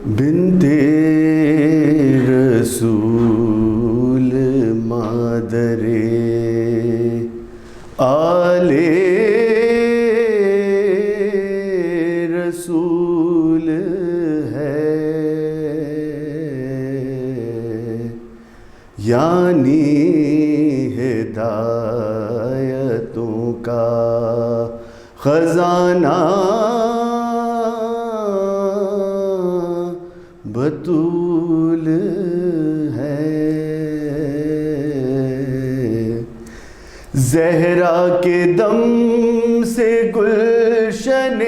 بنت رسول مادر آل رسول ہے، یعنی ہدایتوں کا خزانہ بطول ہے۔ زہرا کے دم سے گلشن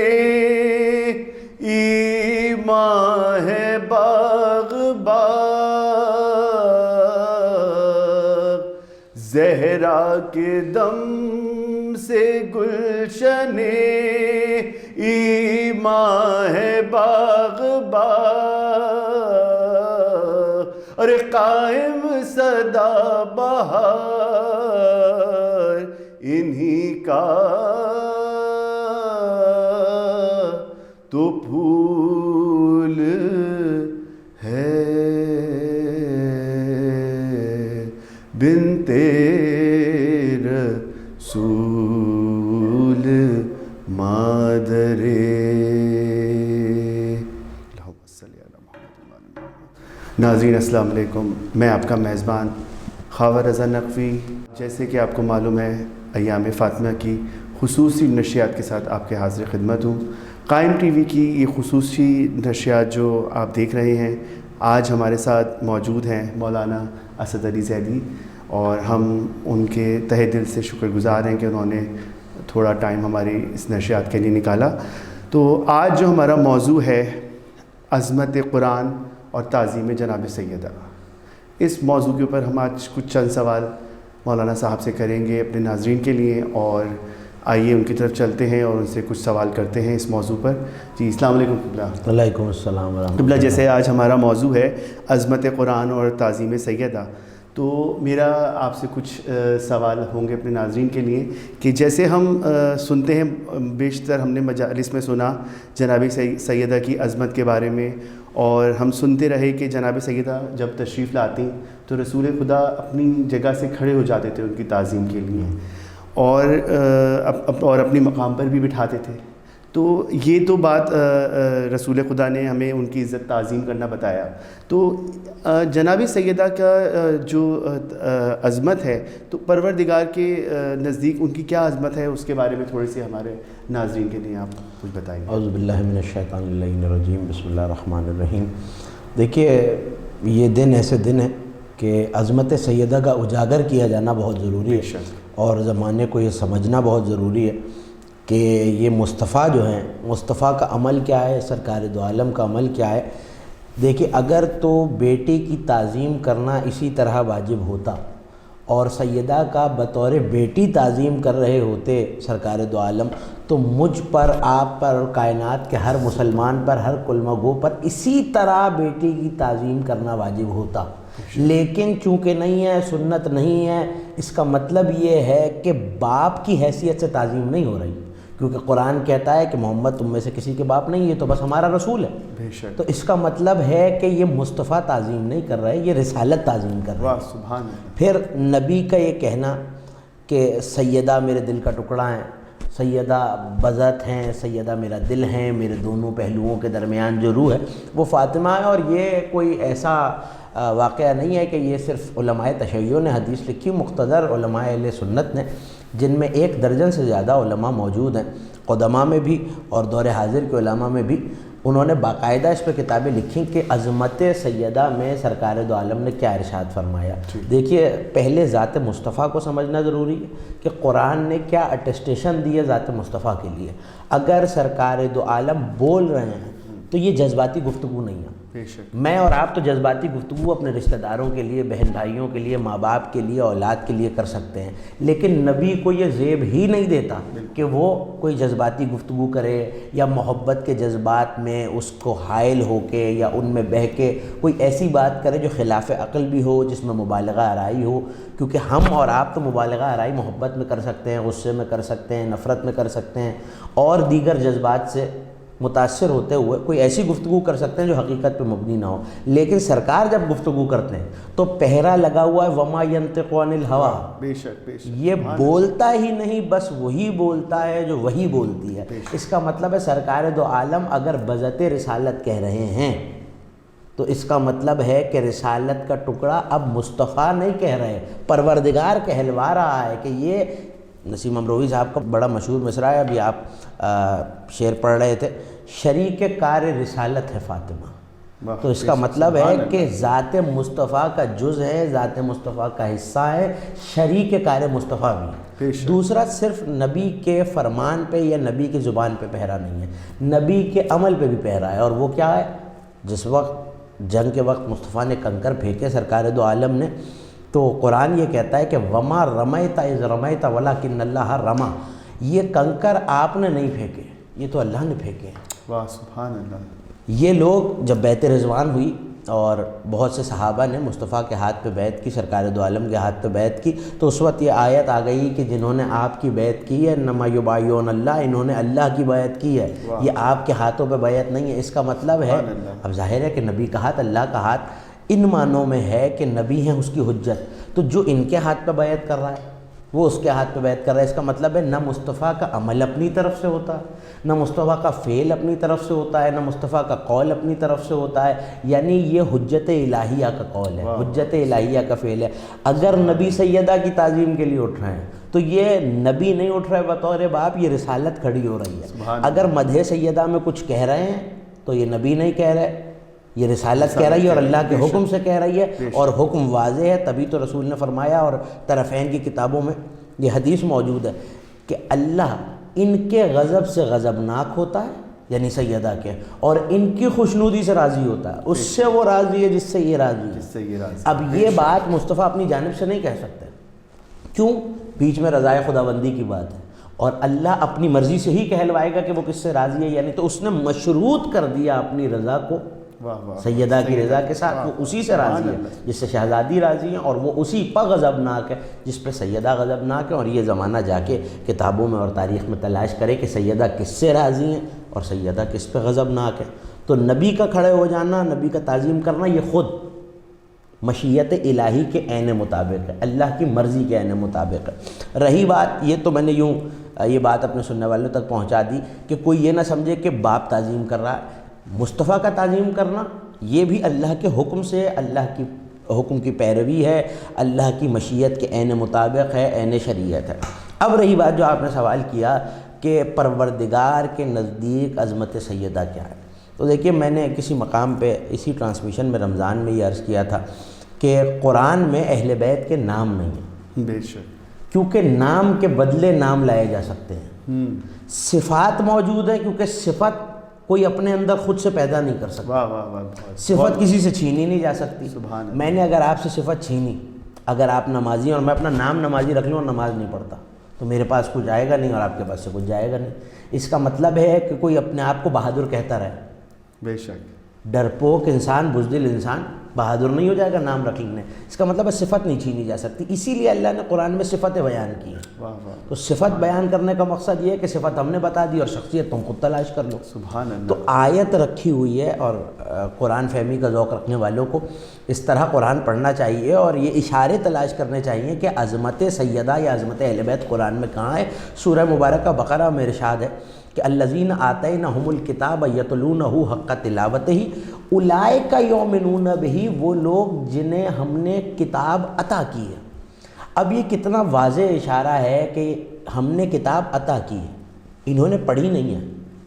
ایمان ہے باغ باغ، زہرا کے دم سے گلشن ایمان ہے باغ باغ، ارے قائم صدا بہار انہی کا تو پھول ہے۔ بنت رسول مادر۔ ناظرین السلام علیکم، میں آپ کا میزبان خاور رضا نقوی، جیسے کہ آپ کو معلوم ہے ایام فاطمہ کی خصوصی نشریات کے ساتھ آپ کے حاضر خدمت ہوں۔ قائم ٹی وی کی یہ خصوصی نشریات جو آپ دیکھ رہے ہیں، آج ہمارے ساتھ موجود ہیں مولانا اسد علی زیدی، اور ہم ان کے تہہ دل سے شکر گزار ہیں کہ انہوں نے تھوڑا ٹائم ہماری اس نشریات کے لیے نکالا۔ تو آج جو ہمارا موضوع ہے عظمت قرآن اور تعظیم جناب سیدہ، اس موضوع کے اوپر ہم آج کچھ چند سوال مولانا صاحب سے کریں گے اپنے ناظرین کے لیے، اور آئیے ان کی طرف چلتے ہیں اور ان سے کچھ سوال کرتے ہیں اس موضوع پر۔ جی السلام علیکم قبلہ۔ وعلیکم السلام ورحمۃ اللہ۔ قبلہ، جیسے آج ہمارا موضوع ہے عظمت قرآن اور تعظیم سیدہ، تو میرا آپ سے کچھ سوال ہوں گے اپنے ناظرین کے لیے کہ جیسے ہم سنتے ہیں، بیشتر ہم نے مجالس میں سنا جناب سیدہ کی عظمت کے بارے میں، اور ہم سنتے رہے کہ جناب سیدہ جب تشریف لاتی تو رسول خدا اپنی جگہ سے کھڑے ہو جاتے تھے ان کی تعظیم کے لیے، اور اپنی مقام پر بھی بٹھاتے تھے۔ تو یہ تو بات رسول خدا نے ہمیں ان کی عزت تعظیم کرنا بتایا، تو جناب سیدہ کا جو عظمت ہے تو پروردگار کے نزدیک ان کی کیا عظمت ہے، اس کے بارے میں تھوڑی سی ہمارے ناظرین کے لیے آپ کچھ بتائیں۔ اعوذ باللہ من الشیطان اللعین الرجیم، بسم اللہ الرحمن الرحیم۔ دیکھیے، یہ دن ایسے دن ہے کہ عظمت سیدہ کا اجاگر کیا جانا بہت ضروری ہے، اور زمانے کو یہ سمجھنا بہت ضروری ہے کہ یہ مصطفیٰ جو ہیں، مصطفیٰ کا عمل کیا ہے، سرکار دو عالم کا عمل کیا ہے۔ دیکھیے، اگر تو بیٹی کی تعظیم کرنا اسی طرح واجب ہوتا اور سیدہ کا بطور بیٹی تعظیم کر رہے ہوتے سرکار دو عالم، تو مجھ پر، آپ پر اور کائنات کے ہر مسلمان پر، ہر کلمہ گو پر اسی طرح بیٹی کی تعظیم کرنا واجب ہوتا۔ لیکن چونکہ نہیں ہے، سنت نہیں ہے، اس کا مطلب یہ ہے کہ باپ کی حیثیت سے تعظیم نہیں ہو رہی، کیونکہ قرآن کہتا ہے کہ محمد تم میں سے کسی کے باپ نہیں، یہ تو بس ہمارا رسول ہے۔ تو اس کا مطلب ہے کہ یہ مصطفیٰ تعظیم نہیں کر رہے، یہ رسالت تعظیم کر رہے ہیں۔ سبحان اللہ۔ پھر نبی کا یہ کہنا کہ سیدہ میرے دل کا ٹکڑا ہیں، سیدہ بذات ہیں، سیدہ میرا دل ہیں، میرے دونوں پہلوؤں کے درمیان جو روح ہے وہ فاطمہ ہے، اور یہ کوئی ایسا واقعہ نہیں ہے کہ یہ صرف علماء تشیع نے حدیث لکھی، مقتدر علماء اہل سنت نے، جن میں 1 درجن سے زیادہ علماء موجود ہیں، قدماء میں بھی اور دور حاضر کے علماء میں بھی، انہوں نے باقاعدہ اس پہ کتابیں لکھی کہ عظمت سیدہ میں سرکار دو عالم نے کیا ارشاد فرمایا۔ دیکھیے، پہلے ذات مصطفیٰ کو سمجھنا ضروری ہے کہ قرآن نے کیا اٹیسٹیشن دی ہے ذات مصطفیٰ کے لیے۔ اگر سرکار دو عالم بول رہے ہیں تو یہ جذباتی گفتگو نہیں ہے۔ میں اور آپ تو جذباتی گفتگو اپنے رشتہ داروں کے لیے، بہن بھائیوں کے لیے، ماں باپ کے لیے، اولاد کے لیے کر سکتے ہیں، لیکن نبی کو یہ زیب ہی نہیں دیتا کہ وہ کوئی جذباتی گفتگو کرے یا محبت کے جذبات میں اس کو حائل ہو کے یا ان میں بہہ کے کوئی ایسی بات کرے جو خلاف عقل بھی ہو، جس میں مبالغہ آرائی ہو، کیونکہ ہم اور آپ تو مبالغہ آرائی محبت میں کر سکتے ہیں، غصے میں کر سکتے ہیں، نفرت میں کر سکتے ہیں، اور دیگر جذبات سے متاثر ہوتے ہوئے کوئی ایسی گفتگو کر سکتے ہیں جو حقیقت پہ مبنی نہ ہو، لیکن سرکار جب گفتگو کرتے ہیں تو پہرا لگا ہوا ہے وما ینطق عن الہویٰ، بے شک بے شک، یہ بولتا ہی نہیں، بس وہی بولتا ہے جو وہی بولتی ہے۔ اس کا مطلب ہے سرکار دو عالم اگر بذات رسالت کہہ رہے ہیں تو اس کا مطلب ہے کہ رسالت کا ٹکڑا اب مصطفیٰ نہیں کہہ رہے، پروردگار کہلوا رہا ہے کہ یہ نسیم امروی صاحب کا بڑا مشہور مصرع ہے، ابھی آپ شعر پڑھ رہے تھے، شریک کار رسالت ہے فاطمہ۔ تو اس کا مطلب ہے کہ ذات مصطفیٰ کا جز ہے، ذات مصطفیٰ کا حصہ ہے، شریک کار مصطفیٰ بھی۔ دوسرا صرف نبی کے فرمان پہ یا نبی کی زبان پہ پہرا نہیں ہے، نبی کے عمل پہ بھی پہرا ہے، اور وہ کیا ہے؟ جس وقت جنگ کے وقت مصطفیٰ نے کنکر پھینکے سرکار دو عالم نے، تو قرآن یہ کہتا ہے کہ وما رمیت اذ رمیت ولکن اللہ رما، یہ کنکر آپ نے نہیں پھینکے، یہ تو اللہ نے پھینکے۔ واہ سبحان اللہ۔ یہ لوگ جب بیعت رضوان ہوئی اور بہت سے صحابہ نے مصطفیٰ کے ہاتھ پہ بیعت کی، سرکار دو عالم کے ہاتھ پہ بیعت کی، تو اس وقت یہ آیت آ گئی کہ جنہوں نے آپ کی بیعت کی ہے انما یبایعون اللہ، انہوں نے اللہ کی بیعت کی ہے، یہ آپ کے ہاتھوں پہ بیعت نہیں ہے۔ اس کا مطلب ہے، اب ظاہر ہے کہ نبی کا ہاتھ اللہ کا ہاتھ ان معنوں میں ہے کہ نبی ہیں اس کی حجت، تو جو ان کے ہاتھ پہ بیعت کر رہا ہے وہ اس کے ہاتھ پہ بیعت کر رہا ہے۔ اس کا مطلب ہے نہ مصطفیٰ کا عمل اپنی طرف سے ہوتا ہے، نہ مصطفیٰ کا فعل اپنی طرف سے ہوتا ہے، نہ مصطفیٰ کا قول اپنی طرف سے ہوتا ہے، یعنی یہ حجت الہیہ کا قول ہے، حجت الہیہ کا فعل ہے۔ اگر نبی سیدہ کی تعظیم کے لیے اٹھ رہے ہیں تو یہ نبی نہیں اٹھ رہے بطور باپ، یہ رسالت کھڑی ہو رہی ہے۔ اگر مدح سیدہ میں کچھ کہہ رہے ہیں تو یہ نبی نہیں کہہ رہے، یہ رسالت کہہ رہی ہے اور اللہ کے حکم سے کہہ رہی ہے، اور حکم واضح ہے۔ تبھی تو رسول نے فرمایا، اور طرفین کی کتابوں میں یہ حدیث موجود ہے کہ اللہ ان کے غضب سے غضبناک ہوتا ہے، یعنی سیدہ کے، اور ان کی خوشنودی سے راضی ہوتا ہے، اس سے وہ راضی ہے جس سے یہ راضی ہے۔ اب یہ بات مصطفیٰ اپنی جانب سے نہیں کہہ سکتے، کیوں؟ بیچ میں رضائے خداوندی کی بات ہے، اور اللہ اپنی مرضی سے ہی کہلوائے گا کہ وہ کس سے راضی ہے، یعنی تو اس نے مشروط کر دیا اپنی رضا کو سیدہ کی رضا کے ساتھ، وہ اسی سے راضی ہے جس سے شہزادی راضی ہیں، اور وہ اسی پر غضبناک ہے جس پہ سیدہ غضبناک ہے۔ اور یہ زمانہ جا کے کتابوں میں اور تاریخ میں تلاش کرے کہ سیدہ کس سے راضی ہیں اور سیدہ کس پہ غضبناک ہے۔ تو نبی کا کھڑے ہو جانا، نبی کا تعظیم کرنا، یہ خود مشیت الہی کے عین مطابق ہے، اللہ کی مرضی کے عین مطابق ہے۔ رہی بات، یہ تو میں نے یوں یہ بات اپنے سننے والوں تک پہنچا دی کہ کوئی یہ نہ سمجھے کہ باپ تعظیم کر رہا ہے۔ مصطفیٰ کا تعظیم کرنا یہ بھی اللہ کے حکم سے، اللہ کی حکم کی پیروی ہے، اللہ کی مشیت کے عین مطابق ہے، عین شریعت ہے۔ اب رہی بات جو آپ نے سوال کیا کہ پروردگار کے نزدیک عظمت سیدہ کیا ہے، تو دیکھیے میں نے کسی مقام پہ اسی ٹرانسمیشن میں رمضان میں یہ عرض کیا تھا کہ قرآن میں اہل بیت کے نام نہیں ہیں، بے شک، کیونکہ نام کے بدلے نام لائے جا سکتے ہیں۔ صفات موجود ہیں کیونکہ صفت کوئی اپنے اندر خود سے پیدا نہیں کر سکتا، صفت کسی سے چھینی نہیں جا سکتی۔ میں نے اگر آپ سے صفت چھینی، اگر آپ نمازی ہیں اور میں اپنا نام نمازی رکھ لوں اور نماز نہیں پڑھتا تو میرے پاس کچھ آئے گا نہیں اور آپ کے پاس سے کچھ جائے گا نہیں۔ اس کا مطلب ہے کہ کوئی اپنے آپ کو بہادر کہتا رہے، بے شک، ڈرپوک انسان، بزدل انسان بہادر نہیں ہو جائے گا نام رکھ لینے۔ اس کا مطلب ہے صفت نہیں چھینی جا سکتی، اسی لیے اللہ نے قرآن میں صفتیں بیان کی ہیں۔ تو صفت بیان کرنے کا مقصد یہ ہے کہ صفت ہم نے بتا دی اور شخصیت تم خود تلاش کر لو۔ سبحان اللہ۔ تو آیت رکھی ہوئی ہے، اور قرآن فہمی کا ذوق رکھنے والوں کو اس طرح قرآن پڑھنا چاہیے اور یہ اشارے تلاش کرنے چاہیے کہ عظمت سیدہ یا عظمت اہل بیت قرآن میں کہاں ہے۔ سورہ مبارکہ بقرہ میں ارشاد ہے کہ الذین آتینہم الکتاب یتلونہ حق تلاوتہ اولئک یؤمنون بہ، وہ لوگ جنہیں ہم نے کتاب عطا کی ہے۔ اب یہ کتنا واضح اشارہ ہے کہ ہم نے کتاب عطا کی ہے، انہوں نے پڑھی نہیں ہے،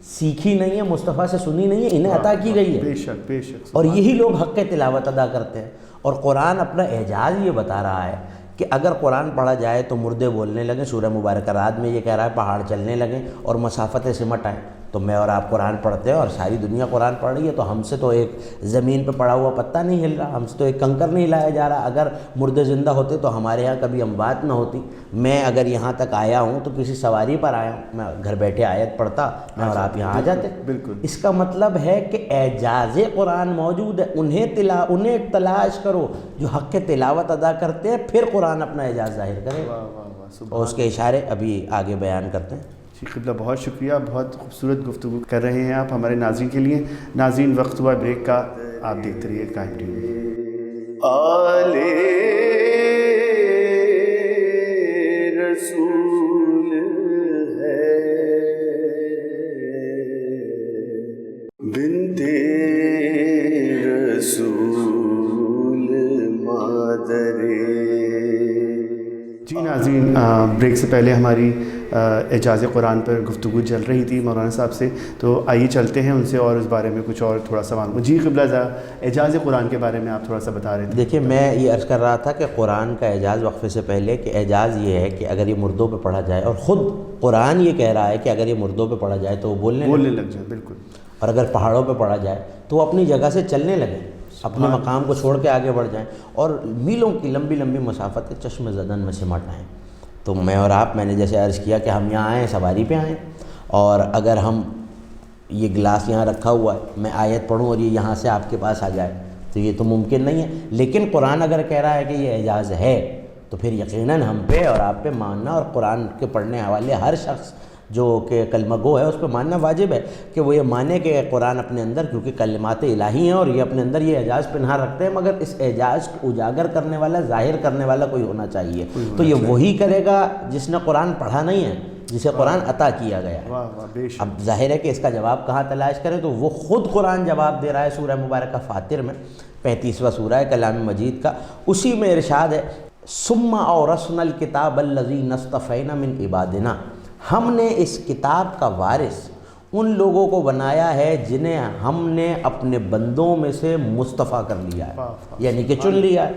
سیکھی نہیں ہے، مصطفیٰ سے سنی نہیں ہے، انہیں عطا کی گئی ہے، بے شک بے شک، اور یہی لوگ حق تلاوت ادا کرتے ہیں۔ اور قرآن اپنا اعجاز یہ بتا رہا ہے کہ اگر قرآن پڑھا جائے تو مردے بولنے لگیں، سورہ مبارکہ رات میں یہ کہہ رہا ہے پہاڑ چلنے لگیں اور مسافتیں سمٹ آئیں۔ تو میں اور آپ قرآن پڑھتے ہیں اور ساری دنیا قرآن پڑھ رہی ہے، تو ہم سے تو ایک زمین پہ پڑا ہوا پتہ نہیں ہل رہا، ہم سے تو ایک کنکر نہیں ہلایا جا رہا۔ اگر مردے زندہ ہوتے تو ہمارے ہاں کبھی اموات نہ ہوتی۔ میں اگر یہاں تک آیا ہوں تو کسی سواری پر آیا ہوں، میں گھر بیٹھے آیت پڑھتا میں اور آپ یہاں آ جاتے۔ بالکل، اس کا مطلب ہے کہ اعجاز قرآن موجود ہے، انہیں تلاش کرو جو حق تلاوت ادا کرتے ہیں، پھر قرآن اپنا اعجاز ظاہر کرے، اور اس کے اشارے ابھی آگے بیان کرتے ہیں۔ جی قبلہ بہت شکریہ، بہت خوبصورت گفتگو کر رہے ہیں آپ ہمارے ناظرین کے لیے۔ ناظرین وقت ہوا بریک کا، آپ دیکھتے رہیے قائم ٹی وی۔ آل رسول ہے بنت رسول مادر۔ جی ناظرین، بریک سے پہلے ہماری اعجاز قرآن پر گفتگو چل رہی تھی مولانا صاحب سے، تو آئیے چلتے ہیں ان سے اور اس بارے میں کچھ اور تھوڑا سا معلوم۔ جی قبلہ اعجاز قرآن کے بارے میں آپ تھوڑا سا بتا رہے تھے۔ دیکھیے میں یہ عرض کر رہا تھا کہ قرآن کا اعجاز وقفے سے پہلے کہ اعجاز یہ ہے کہ اگر یہ مردوں پہ پڑھا جائے، اور خود قرآن یہ کہہ رہا ہے کہ اگر یہ مردوں پہ پڑھا جائے تو وہ بولنے لگ جائے، بالکل، اور اگر پہاڑوں پہ پڑھا جائے تو وہ اپنی جگہ سے چلنے لگیں، اپنے مقام کو چھوڑ کے آگے بڑھ جائیں، اور میلوں کی لمبی لمبی مسافتیں چشم زدن میں سمٹ آئیں۔ تو میں اور آپ، میں نے جیسے عرض کیا کہ ہم یہاں آئیں سواری پہ آئیں، اور اگر ہم یہ گلاس یہاں رکھا ہوا ہے، میں آیت پڑھوں اور یہ یہاں سے آپ کے پاس آ جائے تو یہ تو ممکن نہیں ہے، لیکن قرآن اگر کہہ رہا ہے کہ یہ اعجاز ہے تو پھر یقیناً ہم پہ اور آپ پہ ماننا، اور قرآن کے پڑھنے والے ہر شخص جو کہ کلمہ گو ہے اس پہ ماننا واجب ہے کہ وہ یہ مانے کہ قرآن اپنے اندر، کیونکہ کلمات الہی ہیں اور یہ اپنے اندر یہ اعجاز پنہا رکھتے ہیں، مگر اس اعجاز کو اجاگر کرنے والا، ظاہر کرنے والا کوئی ہونا چاہیے، تو یہ وہی کرے گا جس نے قرآن پڑھا نہیں ہے، جسے قرآن عطا کیا گیا ہے۔ اب ظاہر ہے کہ اس کا جواب کہاں تلاش کریں، تو وہ خود قرآن جواب دے رہا ہے سورہ مبارکہ فاطر میں، 35واں سورہ ہے کلام مجید کا، اسی میں ارشاد ہے ثم اورثنا الکتاب الذی اصطفینا من عبادنا، ہم نے اس کتاب کا وارث ان لوگوں کو بنایا ہے جنہیں ہم نے اپنے بندوں میں سے مصطفیٰ کر لیا ہے، یعنی کہ چن لیا ہے۔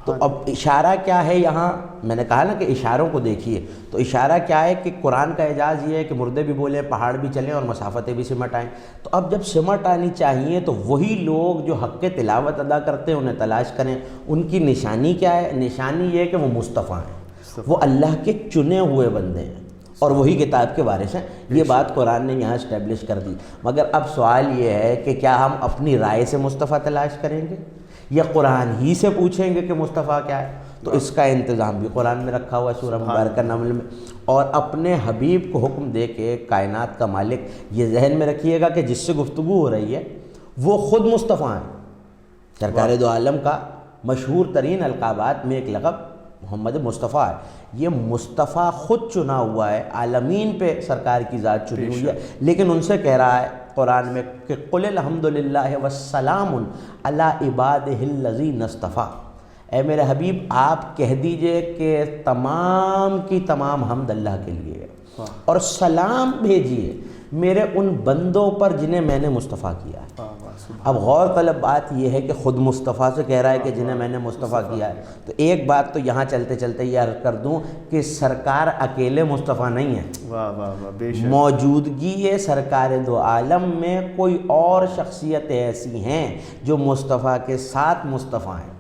تو اب اشارہ کیا ہے یہاں، میں نے کہا نا کہ اشاروں کو دیکھیے، تو اشارہ کیا ہے کہ قرآن کا اعجاز یہ ہے کہ مردے بھی بولیں، پہاڑ بھی چلیں اور مسافتیں بھی سمٹ آئیں۔ تو اب جب سمٹ آنی چاہیے تو وہی لوگ جو حق تلاوت ادا کرتے ہیں انہیں تلاش کریں۔ ان کی نشانی کیا ہے؟ نشانی یہ ہے کہ وہ مصطفیٰ ہیں، وہ اللہ کے چنے ہوئے بندے ہیں اور وہی کتاب کے وارث ہیں۔ یہ بات قرآن نے یہاں اسٹیبلش کر دی، مگر اب سوال یہ ہے کہ کیا ہم اپنی رائے سے مصطفیٰ تلاش کریں گے یا قرآن ہی سے پوچھیں گے کہ مصطفیٰ کیا ہے؟ تو اس کا انتظام بھی قرآن میں رکھا ہوا ہے سورہ مبارکہ نمل میں، اور اپنے حبیب کو حکم دے کے کائنات کا مالک یہ ذہن میں رکھیے گا کہ جس سے گفتگو ہو رہی ہے وہ خود مصطفیٰ ہیں۔ سرکار دو عالم کا مشہور ترین القابات میں ایک لقب محمد مصطفیٰ ہے، یہ مصطفیٰ خود چنا ہوا ہے، عالمین پہ سرکار کی ذات چنی ہوئی ہے، لیکن ان سے کہہ رہا ہے قرآن میں کہ قل الحمدللہ والسلام علی عبادہ الذین اصطفیٰ، اے میرے حبیب آپ کہہ دیجئے کہ تمام کی تمام حمد اللہ کے لیے ہے، اور سلام بھیجیے میرے ان بندوں پر جنہیں میں نے مصطفیٰ کیا ہے۔ اب غور طلب بات یہ ہے کہ خود مصطفیٰ سے کہہ رہا ہے کہ جنہیں میں نے مصطفیٰ کیا ہے، تو ایک بات تو یہاں چلتے چلتے یہ عرض کر دوں کہ سرکار اکیلے مصطفیٰ نہیں ہے، موجودگی سرکار دو عالم میں کوئی اور شخصیت ایسی ہیں جو مصطفیٰ کے ساتھ مصطفیٰ ہیں،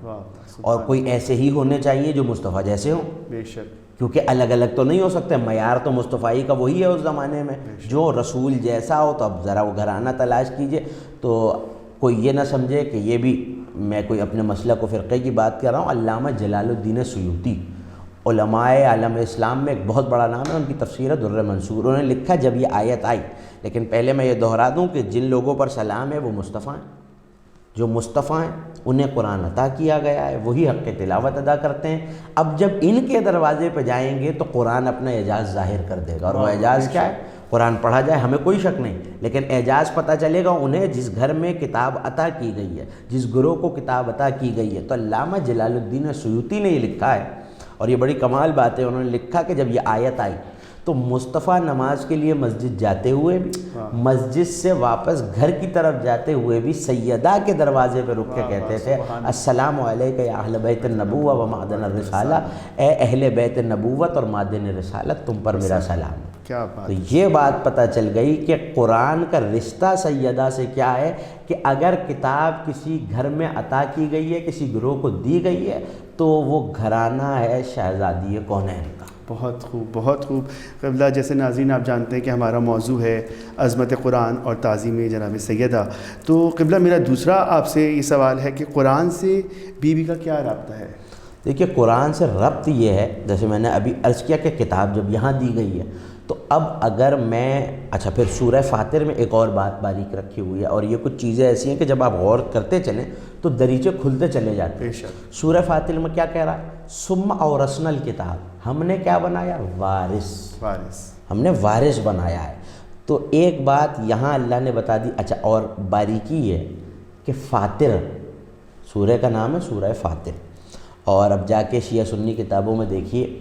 اور کوئی ایسے ہی ہونے چاہیے جو مصطفیٰ جیسے ہوں، بے شک، کیونکہ الگ الگ تو نہیں ہو سکتے، معیار تو مصطفیٰ کا وہی ہے اس زمانے میں، جو رسول جیسا ہو۔ تو اب ذرا وہ گھرانہ تلاش کیجئے، تو کوئی یہ نہ سمجھے کہ یہ بھی میں کوئی اپنے مسلک و فرقے کی بات کر رہا ہوں۔ علامہ جلال الدین سیوطی علماء عالم اسلام میں ایک بہت بڑا نام ہے، ان کی تفسیر ہے در منصور، انہوں نے لکھا جب یہ آیت آئی، لیکن پہلے میں یہ دہرا دوں کہ جن لوگوں پر سلام ہے وہ مصطفیٰ ہیں، جو مصطفیٰ ہیں انہیں قرآن عطا کیا گیا ہے، وہی حق تلاوت ادا کرتے ہیں۔ اب جب ان کے دروازے پہ جائیں گے تو قرآن اپنا اعجاز ظاہر کر دے گا، اور وہ اعجاز کیا ہے؟ قرآن پڑھا جائے ہمیں کوئی شک نہیں، لیکن اعجاز پتہ چلے گا انہیں جس گھر میں کتاب عطا کی گئی ہے، جس گروہ کو کتاب عطا کی گئی ہے۔ تو علامہ جلال الدین سیوطی نے یہ لکھا ہے، اور یہ بڑی کمال بات ہے، انہوں نے لکھا کہ جب یہ آیت آئی تو مصطفیٰ نماز کے لیے مسجد جاتے ہوئے بھی، مسجد سے واپس گھر کی طرف جاتے ہوئے بھی سیدہ کے دروازے پہ رک کے کہتے تھے السلام علیکہ یا اہل بیت النبوہ و معدن الرسالہ، اے اہل بیت نبوت اور معدن رسالت تم پر میرا سلام۔ تو یہ بات پتہ چل گئی کہ قرآن کا رشتہ سیدہ سے کیا ہے، کہ اگر کتاب کسی گھر میں عطا کی گئی ہے، کسی گروہ کو دی گئی ہے، تو وہ گھرانہ ہے شہزادی کونین کا۔ بہت خوب، بہت خوب قبلہ۔ جیسے ناظرین آپ جانتے ہیں کہ ہمارا موضوع ہے عظمت قرآن اور تعظیم جناب سیدہ، تو قبلہ میرا دوسرا آپ سے یہ سوال ہے کہ قرآن سے بی بی کا کیا رابطہ ہے؟ دیکھیے قرآن سے ربط یہ ہے، جیسے میں نے ابھی عرض کیا کہ کتاب جب یہاں دی گئی ہے تو اب اگر میں اچھا پھر سورہ فاتر میں ایک اور بات باریک رکھی ہوئی ہے، اور یہ کچھ چیزیں ایسی ہیں کہ جب آپ غور کرتے چلیں تو دریچے کھلتے چلے جاتے ہیں۔ سورہ فاتر میں کیا کہہ رہا ہے؟ ثم اورثنا الکتاب، ہم نے کیا بنایا؟ وارث، ہم نے وارث بنایا ہے۔ تو ایک بات یہاں اللہ نے بتا دی۔ اچھا اور باریکی یہ کہ فاتر سورہ کا نام ہے سورہ فاتر، اور اب جا کے شیعہ سنی کتابوں میں دیکھیے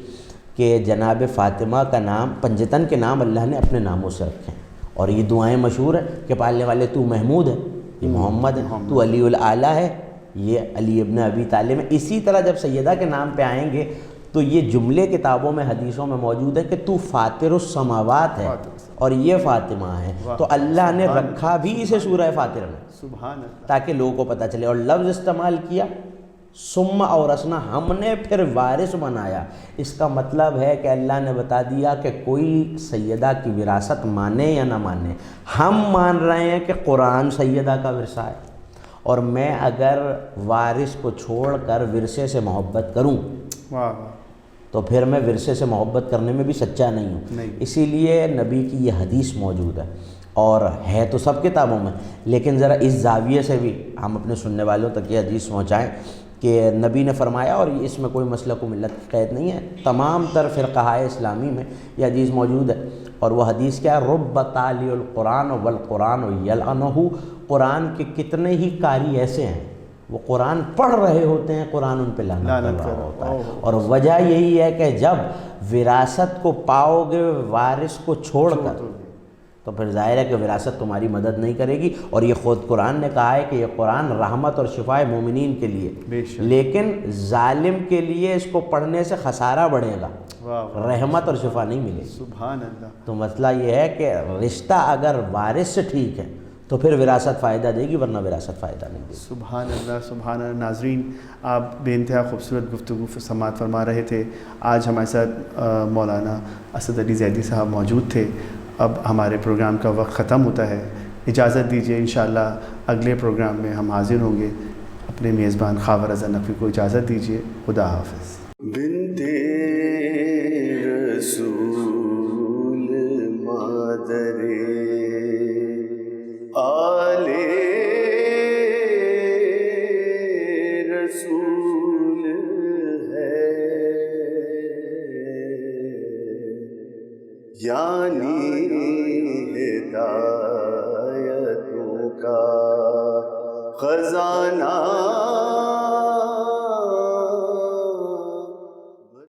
کہ جناب فاطمہ کا نام پنجتن کے نام اللہ نے اپنے ناموں سے رکھے ہیں، اور یہ دعائیں مشہور ہیں کہ پالنے والے تو محمود ہے، یہ محمد ہے، تو علی الاعلیٰ ہے، یہ علی ابن ابی طالب ہے۔ اسی طرح جب سیدہ کے نام پہ آئیں گے تو یہ جملے کتابوں میں حدیثوں میں موجود ہے کہ تو فاطر السماوات ہے اور یہ فاطمہ ہے، تو اللہ نے رکھا بھی اسے سورہ فاتر میں تاکہ لوگوں کو پتہ چلے، اور لفظ استعمال کیا ثم اورثنا، ہم نے پھر وارث بنایا۔ اس کا مطلب ہے کہ اللہ نے بتا دیا کہ کوئی سیدہ کی وراثت مانے یا نہ مانے، ہم مان رہے ہیں کہ قرآن سیدہ کا ورثہ ہے، اور میں اگر وارث کو چھوڑ کر ورثے سے محبت کروں تو پھر میں ورثے سے محبت کرنے میں بھی سچا نہیں ہوں۔ اسی لیے نبی کی یہ حدیث موجود ہے، اور ہے تو سب کتابوں میں، لیکن ذرا اس زاویے سے بھی ہم اپنے سننے والوں تک یہ حدیث پہنچائیں کہ نبی نے فرمایا، اور اس میں کوئی مسلک و ملت کی قید نہیں ہے، تمام تر فرقہائے اسلامی میں یہ حدیث موجود ہے، اور وہ حدیث کیا ہے؟ رب تالی القرآن والقرآن یلعنہ، قرآن کے کتنے ہی قاری ایسے ہیں وہ قرآن پڑھ رہے ہوتے ہیں، قرآن ان پہ لعنت کر رہا ہوتا ہے، اور وجہ یہی ہے کہ جب وراثت کو پاؤ گے وارث کو چھوڑ کر تو پھر ظاہر ہے کہ وراثت تمہاری مدد نہیں کرے گی، اور یہ خود قرآن نے کہا ہے کہ یہ قرآن رحمت اور شفائے مومنین کے لیے، لیکن ظالم کے لیے اس کو پڑھنے سے خسارہ بڑھے گا، رحمت اور شفا نہیں ملے گی۔ سبحان اللہ۔ تو مسئلہ یہ ہے کہ رشتہ اگر وارث سے ٹھیک ہے تو پھر وراثت فائدہ دے گی، ورنہ وراثت فائدہ نہیں دے گی۔ سبحان اللہ سبحان اللہ۔ ناظرین، آپ بے انتہا خوبصورت گفتگو سماعت فرما رہے تھے۔ آج ہمارے ساتھ مولانا اسد علی زیدی صاحب موجود تھے۔ اب ہمارے پروگرام کا وقت ختم ہوتا ہے، اجازت دیجیے، انشاءاللہ اگلے پروگرام میں ہم حاضر ہوں گے۔ اپنے میزبان خاور رضا نقوی کو اجازت دیجیے، خدا حافظ۔ بنتے رسول مادر آلے رسول ہے، یعنی ہدایتوں کا خزانہ